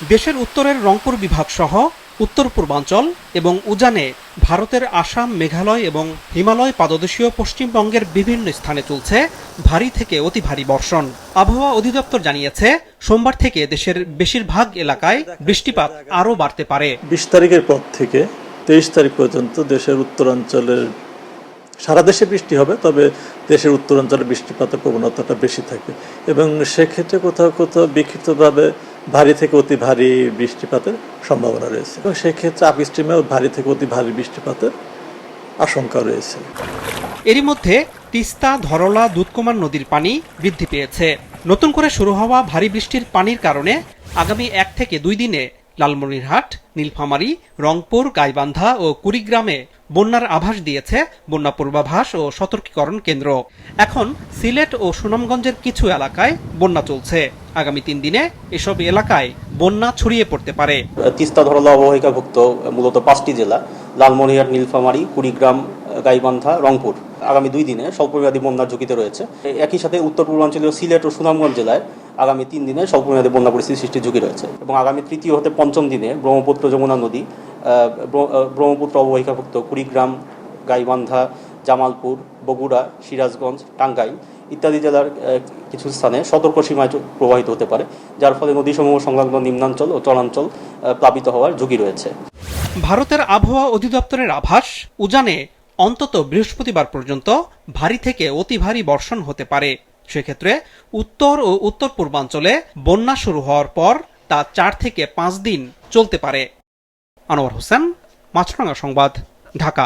দেশের উত্তরের রংপুর বিভাগ সহ উত্তর পূর্বাঞ্চল এবং উজানে ভারতের আসাম, মেঘালয় এবং হিমালয় পাদদেশীয় পশ্চিমবঙ্গের বিভিন্ন স্থানে চলছে ভারী থেকে অতি ভারী বর্ষণ। আবহাওয়া অধিদপ্তর জানিয়েছে, সোমবার থেকে দেশের বেশিরভাগ এলাকায় বৃষ্টিপাত আরও বাড়তে পারে। 20 তারিখের পর থেকে 23 তারিখ পর্যন্ত দেশের উত্তরাঞ্চলের সারা দেশে বৃষ্টি হবে, তবে দেশের উত্তরাঞ্চলে বৃষ্টিপাতের প্রবণতাটা বেশি থাকে এবং সেক্ষেত্রে কোথাও কোথাও বিক্ষিপ্তভাবে ভারী থেকে অতি ভারী বৃষ্টিপাতের সম্ভাবনা রয়েছে এবং সেক্ষেত্রে আপস্ট্রিমেও ভারী থেকে অতি ভারী বৃষ্টিপাতের আশঙ্কা রয়েছে। এরই মধ্যে তিস্তা, ধরলা, দুধকুমার নদীর পানি বৃদ্ধি পেয়েছে। নতুন করে শুরু হওয়া ভারী বৃষ্টির পানির কারণে আগামী 1 থেকে 2 দিনে লালমনিরহাট, নীলফামারী, রংপুর, গাইবান্ধা ও কুড়িগ্রামে বন্যার আভাস দিয়েছে বন্যা পূর্বাভাস ও সতর্কীকরণ কেন্দ্র। এখন সিলেট ও সুনামগঞ্জের কিছু এলাকায় বন্যা চলছে। আগামী 3 দিনে এসব এলাকায় বন্যা ছড়িয়ে পড়তে পারে। তিস্তা, ধরলা অববাহিকাভুক্ত মূলত 5টি জেলা লালমনিরহাট, নীলফামারী, কুড়িগ্রাম, গাইবান্ধা, রংপুর আগামী 2 দিনে স্বল্পমেয়াদী বন্যার ঝুঁকিতে রয়েছে। একই সাথে উত্তর পূর্বাঞ্চলীয় সিলেট ও সুনামগঞ্জ জেলায় আগামী 3 দিনে স্বল্পমেয়াদী বন্যা পরিস্থিতি সৃষ্টির ঝুঁকি রয়েছে এবং আগামী 3য় হতে 5ম দিনে ব্রহ্মপুত্র, যমুনা নদী, ব্রহ্মপুত্র অববাহিকাভুক্ত কুড়িগ্রাম, গাইবান্ধা, জামালপুর, বগুড়া, সিরাজগঞ্জ, টাঙ্গাইল ইত্যাদি জেলার কিছু স্থানে সতর্ক সীমায় প্রবাহিত হতে পারে, যার ফলে নদীসমূহ সংলগ্ন নিম্নাঞ্চল ও চরাঞ্চল প্লাবিত হওয়ার ঝুঁকি রয়েছে। ভারতের আবহাওয়া অধিদপ্তরের আভাস, উজানে অন্তত বৃহস্পতিবার পর্যন্ত ভারী থেকে অতি ভারী বর্ষণ হতে পারে। সেক্ষেত্রে উত্তর ও উত্তর পূর্বাঞ্চলে বন্যা শুরু হওয়ার পর তা 4 থেকে 5 দিন চলতে পারে। আনোয়ার হোসেন, মাছরাঙা সংবাদ, ঢাকা।